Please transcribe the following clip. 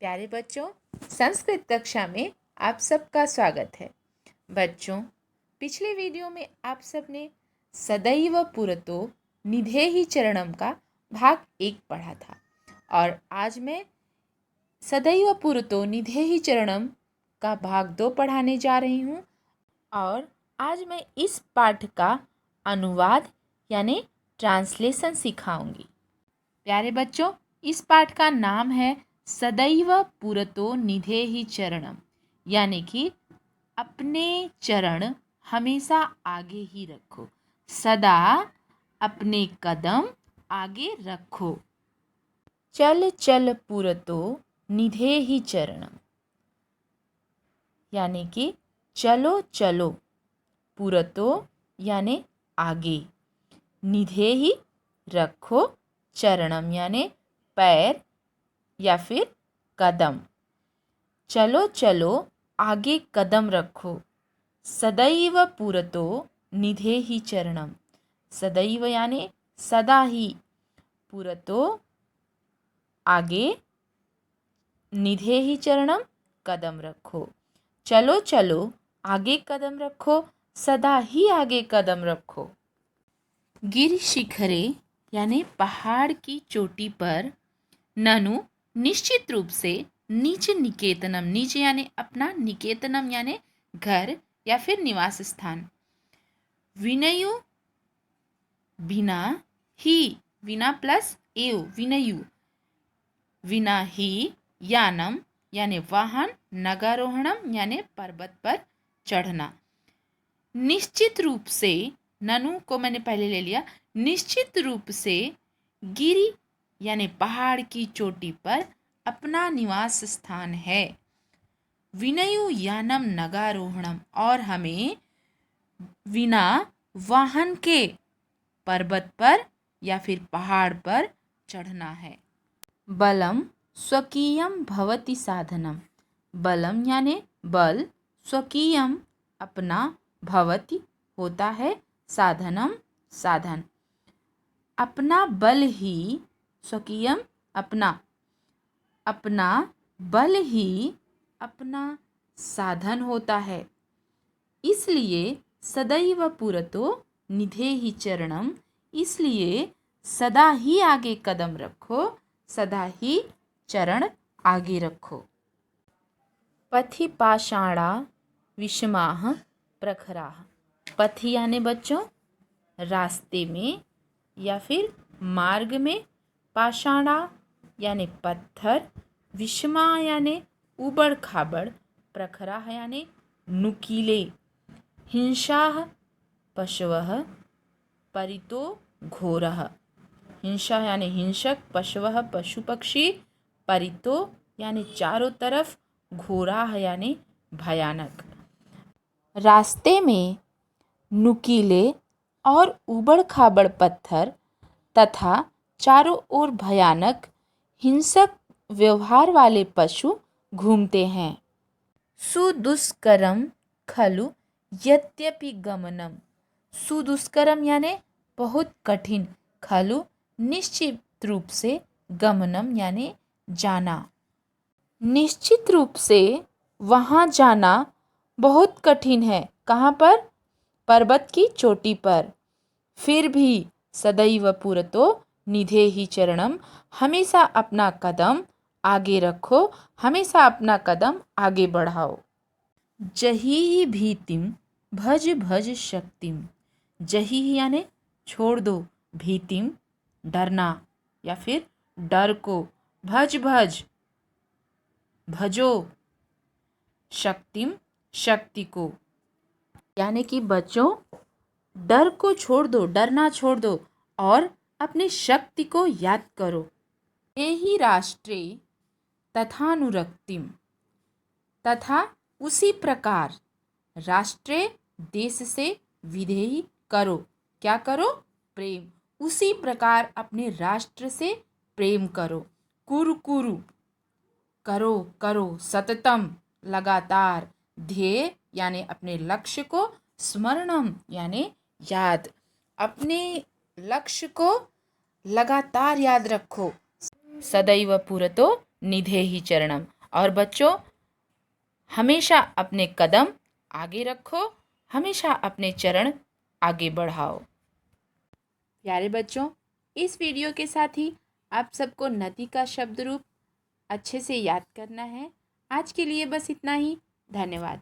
प्यारे बच्चों, संस्कृत कक्षा में आप सबका स्वागत है। बच्चों, पिछले वीडियो में आप सबने सदैव पुरतो निधेहि चरणम का भाग 1 पढ़ा था और आज मैं सदैव पुरतो निधेहि चरणम का भाग 2 पढ़ाने जा रही हूँ। और आज मैं इस पाठ का अनुवाद यानी ट्रांसलेशन सिखाऊंगी। प्यारे बच्चों, इस पाठ का नाम है सदैव पुरतो निधेहि चरणम, यानी कि अपने चरण हमेशा आगे ही रखो, सदा अपने कदम आगे रखो। चल चल पुरतो निधेहि चरणम, यानी कि चलो चलो, पुरतो यानी आगे, निधेहि रखो, चरणम यानी पैर या फिर कदम। चलो चलो आगे कदम रखो, सदैव पुरतो निधेहि चरणम, सदैव यानी सदा ही, पुरतो आगे, निधेहि चरणम कदम रखो। चलो चलो आगे कदम रखो, सदा ही आगे कदम रखो। गिर शिखरे यानी पहाड़ की चोटी पर, ननु निश्चित रूप से, नीच निकेतनम, नीच यानी अपना, निकेतनम यानी घर या फिर निवास स्थान, विनयु बिना ही, विना प्लस एव, विनयु विना ही, यानम यानी वाहन, नगारोहणम यानी पर्वत पर चढ़ना। निश्चित रूप से, ननु को मैंने पहले ले लिया, निश्चित रूप से गिरी यानी पहाड़ की चोटी पर अपना निवास स्थान है। विनयु यानम नगारोहणम, और हमें बिना वाहन के पर्वत पर या फिर पहाड़ पर चढ़ना है। बलम स्वकीयम भवति साधनम, बलम यानी बल, स्वकीयम अपना, भवति होता है, साधनम साधन, अपना बल ही, स्वकीयम अपना, अपना बल ही अपना साधन होता है। इसलिए सदैव पुरतो निधेहि चरणम, इसलिए सदा ही आगे कदम रखो, सदा ही चरण आगे रखो। पथि पाषाणा विषमाः प्रखराः, पथि यानी बच्चों रास्ते में या फिर मार्ग में, पाषाणा यानी पत्थर, विषमा यानी उबड़ खाबड़, प्रखराः यानी नुकीले, हिंसाः पशवः, परितो घोरः, हिंसा यानी हिंसक, पशवः पशु पक्षी, परितो यानी चारों तरफ, घोराः यानी भयानक। रास्ते में नुकीले और उबड़ खाबड़ पत्थर तथा चारों ओर भयानक हिंसक व्यवहार वाले पशु घूमते हैं। सुदुष्करम खलु यद्यपि गमनम, सुदुष्करम यानी बहुत कठिन, खलु निश्चित रूप से, गमनम यानी जाना, निश्चित रूप से वहाँ जाना बहुत कठिन है। कहाँ पर? पर्वत की चोटी पर। फिर भी सदैव पुरतो निधेहि चरणम, हमेशा अपना कदम आगे रखो, हमेशा अपना कदम आगे बढ़ाओ। जही भीतिम भज भज शक्तिम, जही यानी छोड़ दो, भीतिम डरना या फिर डर को, भज भज भजो, शक्तिम शक्ति को, यानी कि बच्चों डर को छोड़ दो, डरना छोड़ दो और अपनी शक्ति को याद करो। एहि राष्ट्रे तथानुरक्तिम, तथा उसी प्रकार, राष्ट्रे देश से, विधेयी करो, क्या करो? प्रेम, उसी प्रकार अपने राष्ट्र से प्रेम करो। कुरु कुरु करो करो, सततम लगातार, ध्येय यानी अपने लक्ष्य को, स्मरणम यानी याद, अपने लक्ष्य को लगातार याद रखो। सदैव पुरतो निधेहि चरणम, और बच्चों, हमेशा अपने कदम आगे रखो, हमेशा अपने चरण आगे बढ़ाओ। प्यारे बच्चों, इस वीडियो के साथ ही आप सबको नदी का शब्द रूप अच्छे से याद करना है। आज के लिए बस इतना ही। धन्यवाद।